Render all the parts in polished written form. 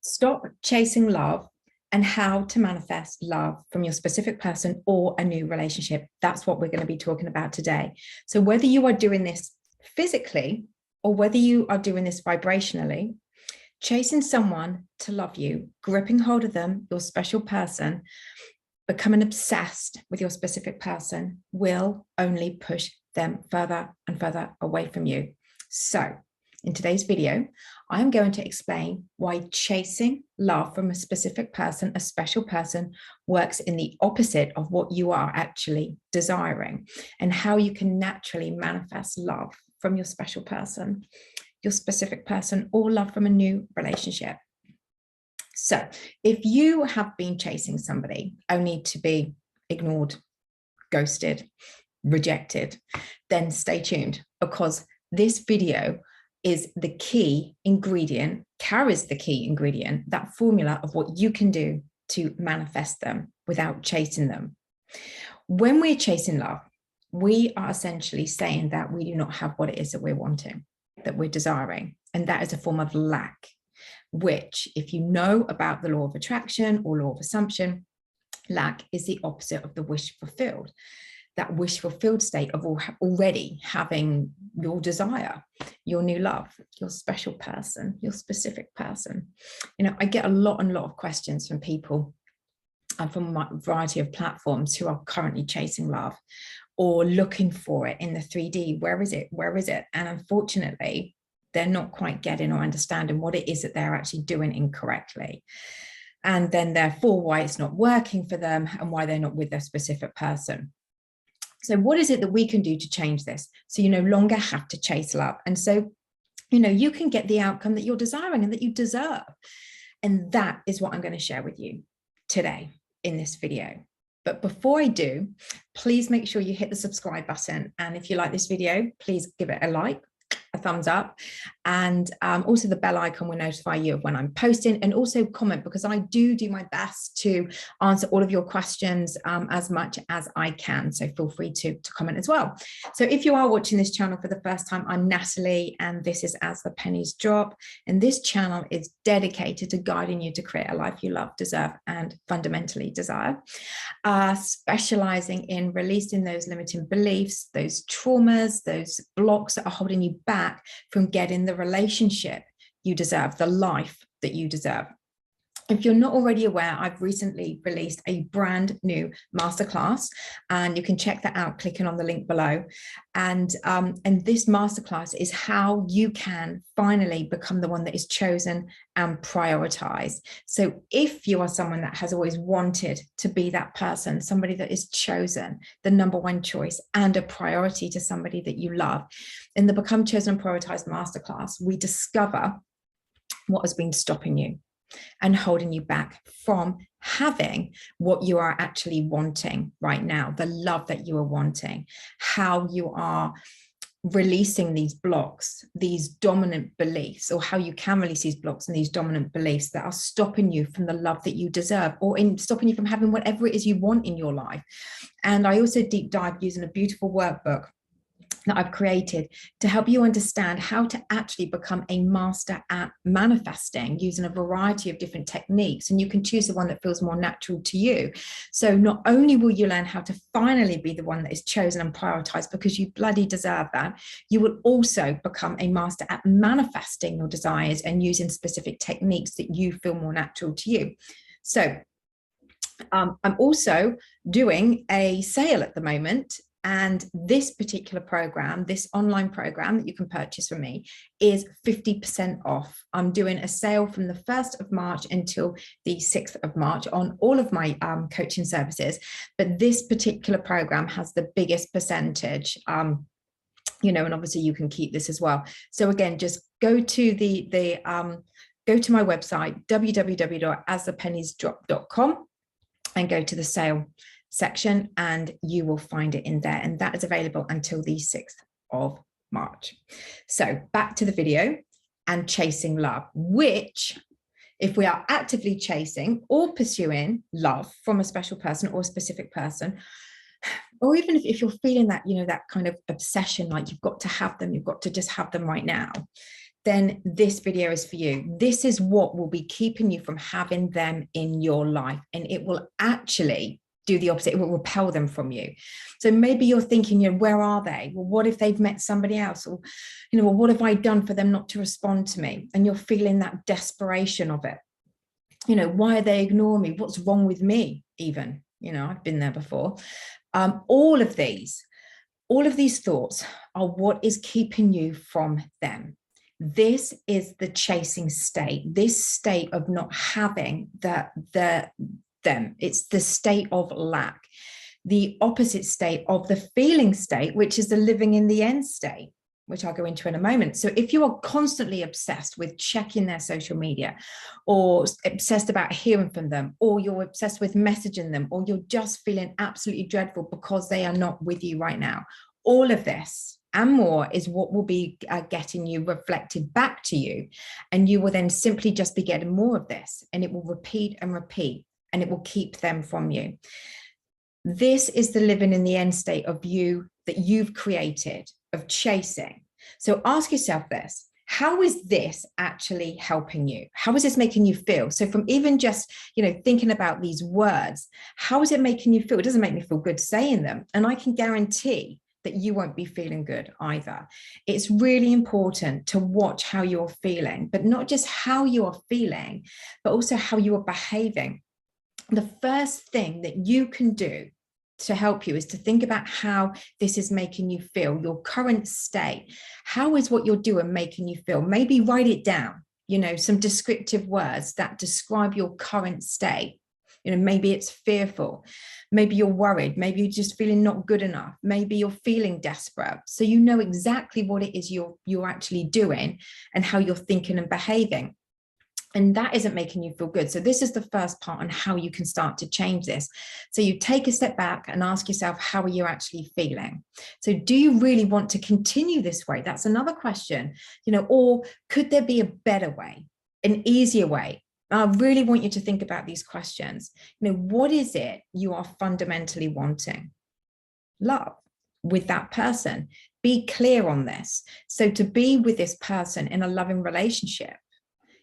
Stop chasing love and how to manifest love from your specific person or a new relationship. That's what we're going to be talking about today. So whether you are doing this physically or whether you are doing this vibrationally, chasing someone to love you, gripping hold of them, your special person, becoming obsessed with your specific person will only push them further and further away from you. So in today's video, I'm going to explain why chasing love from a specific person, a special person, works in the opposite of what you are actually desiring, and how you can naturally manifest love from your special person, your specific person, or love from a new relationship. So if you have been chasing somebody only to be ignored, ghosted, rejected, then stay tuned, because this video is the key ingredient, carries the key ingredient, that formula of what you can do to manifest them without chasing them. When we're chasing love, we are essentially saying that we do not have what it is that we're wanting, that we're desiring. And that is a form of lack, which, if you know about the law of attraction or law of assumption, lack is the opposite of the wish fulfilled. That wish fulfilled state of already having your desire, your new love, your special person, your specific person. You know, I get a lot of questions from people and from a variety of platforms who are currently chasing love or looking for it in the 3D. Where is it? Where is it? And unfortunately, they're not quite getting or understanding what it is that they're actually doing incorrectly. And then therefore why it's not working for them and why they're not with their specific person. So what is it that we can do to change this? So you no longer have to chase love. And so, you know, you can get the outcome that you're desiring and that you deserve. And that is what I'm going to share with you today in this video. But before I do, please make sure you hit the subscribe button. And if you like this video, please give it a like, a thumbs up, and also the bell icon will notify you of when I'm posting, and also comment, because I do my best to answer all of your questions as much as I can. So feel free to comment as well. So if you are watching this channel for the first time, I'm Natalie, and this is As the Pennies Drop. And this channel is dedicated to guiding you to create a life you love, deserve, and fundamentally desire, specializing in releasing those limiting beliefs, those traumas, those blocks that are holding you back from getting the relationship you deserve, the life that you deserve. If you're not already aware, I've recently released a brand new masterclass, and you can check that out clicking on the link below. And this masterclass is how you can finally become the one that is chosen and prioritized. So if you are someone that has always wanted to be that person, somebody that is chosen, the number one choice and a priority to somebody that you love, in the Become Chosen and Prioritized masterclass, we discover what has been stopping you and holding you back from having what you are actually wanting right now, the love that you are wanting, how you are releasing these blocks, these dominant beliefs, or how you can release these blocks and these dominant beliefs that are stopping you from the love that you deserve, or in stopping you from having whatever it is you want in your life. And I also deep dive using a beautiful workbook that I've created to help you understand how to actually become a master at manifesting using a variety of different techniques. And you can choose the one that feels more natural to you. So not only will you learn how to finally be the one that is chosen and prioritized, because you bloody deserve that, you will also become a master at manifesting your desires and using specific techniques that you feel more natural to you. So I'm also doing a sale at the moment. And this particular program, this online program that you can purchase from me, is 50% off. I'm doing a sale from the 1st of March until the 6th of March on all of my coaching services. But this particular program has the biggest percentage, you know, and obviously you can keep this as well. So again, just go to go to my website, www.asthepenniesdrop.com, and go to the sale section, and you will find it in there, and that is available until the 6th of March. So back to the video and chasing love, which, if we are actively chasing or pursuing love from a special person or a specific person, or even if you're feeling that, you know, that kind of obsession, like you've got to have them, you've got to just have them right now, then this video is for you. This is what will be keeping you from having them in your life, and it will actually do the opposite. It will repel them from you. So maybe you're thinking, where are they? Well, what if they've met somebody else? Or, well, what have I done for them not to respond to me? And you're feeling that desperation of it. Why are they ignoring me? What's wrong with me? Even, I've been there before. All of these thoughts are what is keeping you from them. This is the chasing state, this state of not having them. It's the state of lack, the opposite state of the feeling state, which is the living in the end state, which I'll go into in a moment. So if you are constantly obsessed with checking their social media, or obsessed about hearing from them, or you're obsessed with messaging them, or you're just feeling absolutely dreadful because they are not with you right now, all of this and more is what will be getting you reflected back to you. And you will then simply just be getting more of this, and it will repeat and repeat, and it will keep them from you. This is the living in the end state of you that you've created, of chasing. So ask yourself this: how is this actually helping you? How is this making you feel? So from even just, thinking about these words, how is it making you feel? It doesn't make me feel good saying them. And I can guarantee that you won't be feeling good either. It's really important to watch how you're feeling, but not just how you are feeling, but also how you are behaving. The first thing that you can do to help you is to think about how this is making you feel, your current state. How is what you're doing making you feel? Maybe write it down, some descriptive words that describe your current state. Maybe it's fearful, maybe you're worried, maybe you're just feeling not good enough, maybe you're feeling desperate. So you know exactly what it is you're actually doing and how you're thinking and behaving. And that isn't making you feel good. So this is the first part on how you can start to change this. So you take a step back and ask yourself, how are you actually feeling? So do you really want to continue this way? That's another question, or could there be a better way, an easier way? I really want you to think about these questions. What is it you are fundamentally wanting? Love with that person. Be clear on this. So to be with this person in a loving relationship,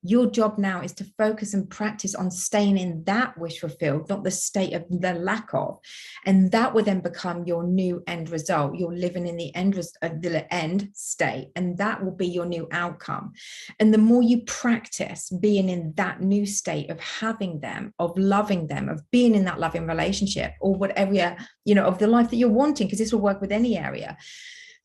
your job now is to focus and practice on staying in that wish fulfilled, not the state of the lack of. And that will then become your new end result. You're living in the end state, and that will be your new outcome. And the more you practice being in that new state of having them, of loving them, of being in that loving relationship, or whatever, of the life that you're wanting, because this will work with any area,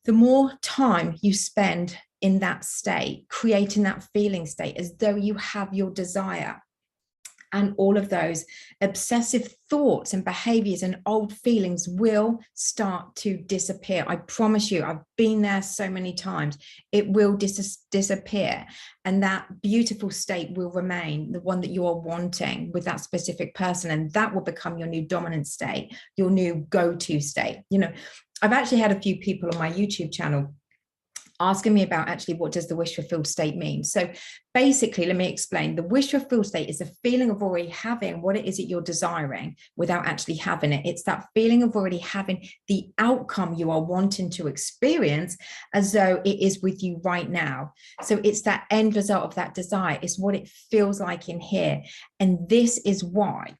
the more time you spend in that state, creating that feeling state as though you have your desire, and all of those obsessive thoughts and behaviors and old feelings will start to disappear. I promise you, I've been there so many times. It will disappear, and that beautiful state will remain, the one that you are wanting with that specific person, and that will become your new dominant state, your new go-to state. I've actually had a few people on my YouTube channel asking me about actually what does the wish fulfilled state mean. So basically, let me explain. The wish fulfilled state is a feeling of already having what it is that you're desiring without actually having it. It's that feeling of already having the outcome you are wanting to experience as though it is with you right now. So it's that end result of that desire. It's what it feels like in here. And this is why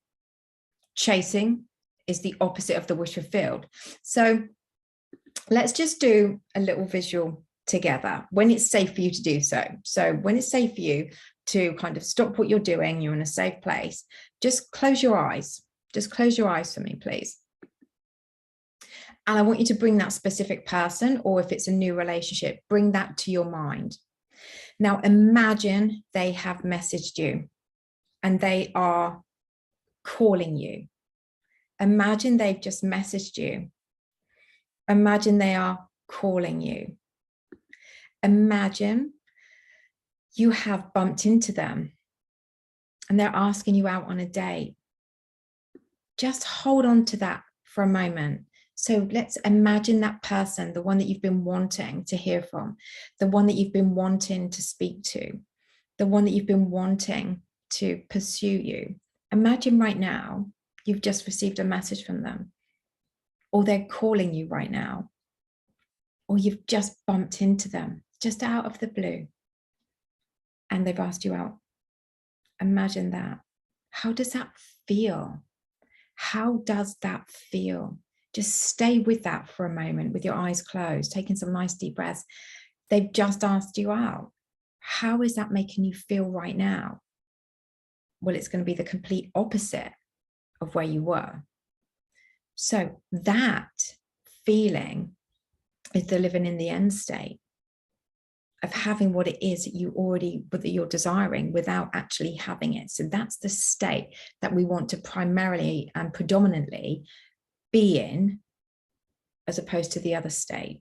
chasing is the opposite of the wish fulfilled. So let's just do a little visual together when it's safe for you to do so. So when it's safe for you to kind of stop what you're doing, you're in a safe place, just close your eyes. Just close your eyes for me, please. And I want you to bring that specific person, or if it's a new relationship, bring that to your mind. Now imagine they have messaged you and they are calling you. Imagine they've just messaged you. Imagine they are calling you. Imagine you have bumped into them and they're asking you out on a date. Just hold on to that for a moment. So let's imagine that person, the one that you've been wanting to hear from, the one that you've been wanting to speak to, the one that you've been wanting to pursue you. Imagine right now you've just received a message from them, or they're calling you right now, or you've just bumped into them just out of the blue. and they've asked you out. Imagine that. How does that feel? How does that feel? Just stay with that for a moment with your eyes closed, taking some nice deep breaths. They've just asked you out. How is that making you feel right now? Well, it's going to be the complete opposite of where you were. So that feeling is the living in the end state of having what it is that you're desiring without actually having it. So that's the state that we want to primarily and predominantly be in, as opposed to the other state.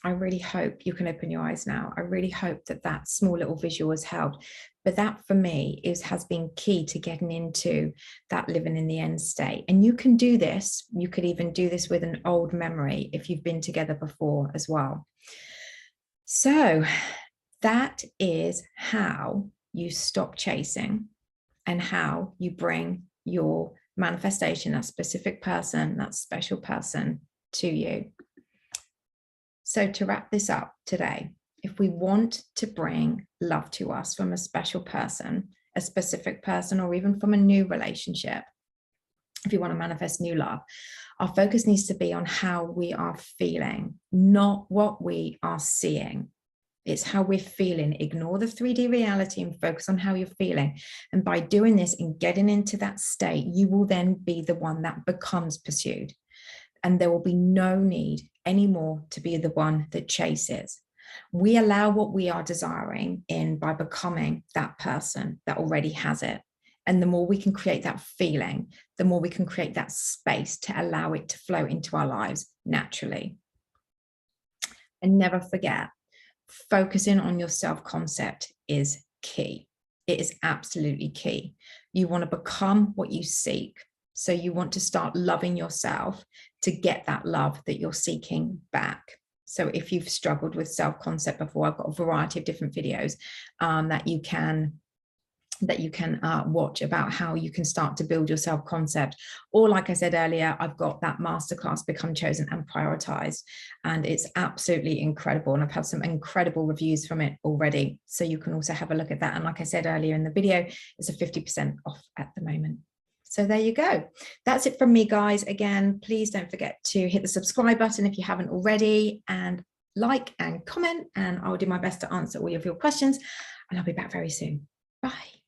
I really hope you can open your eyes now. I really hope that that small little visual has helped. But that for me has been key to getting into that living in the end state. And you can do this. You could even do this with an old memory if you've been together before as well. So that is how you stop chasing and how you bring your manifestation, that specific person, that special person to you. So to wrap this up today, if we want to bring love to us from a special person, a specific person, or even from a new relationship, if you want to manifest new love, our focus needs to be on how we are feeling, not what we are seeing. It's how we're feeling. Ignore the 3D reality and focus on how you're feeling. And by doing this and getting into that state, you will then be the one that becomes pursued. And there will be no need anymore to be the one that chases. We allow what we are desiring in by becoming that person that already has it. And the more we can create that feeling, the more we can create that space to allow it to flow into our lives naturally. And never forget, focusing on your self-concept is key. It is absolutely key. You want to become what you seek. So you want to start loving yourself to get that love that you're seeking back. So if you've struggled with self-concept before, I've got a variety of different videos that you can watch about how you can start to build your self-concept. Or like I said earlier, I've got that masterclass, Become Chosen and Prioritized, and it's absolutely incredible. And I've had some incredible reviews from it already. So you can also have a look at that. And like I said earlier in the video, it's a 50% off at the moment. So there you go. That's it from me, guys. Again, please don't forget to hit the subscribe button if you haven't already, and like and comment, and I'll do my best to answer all of your questions, and I'll be back very soon. Bye.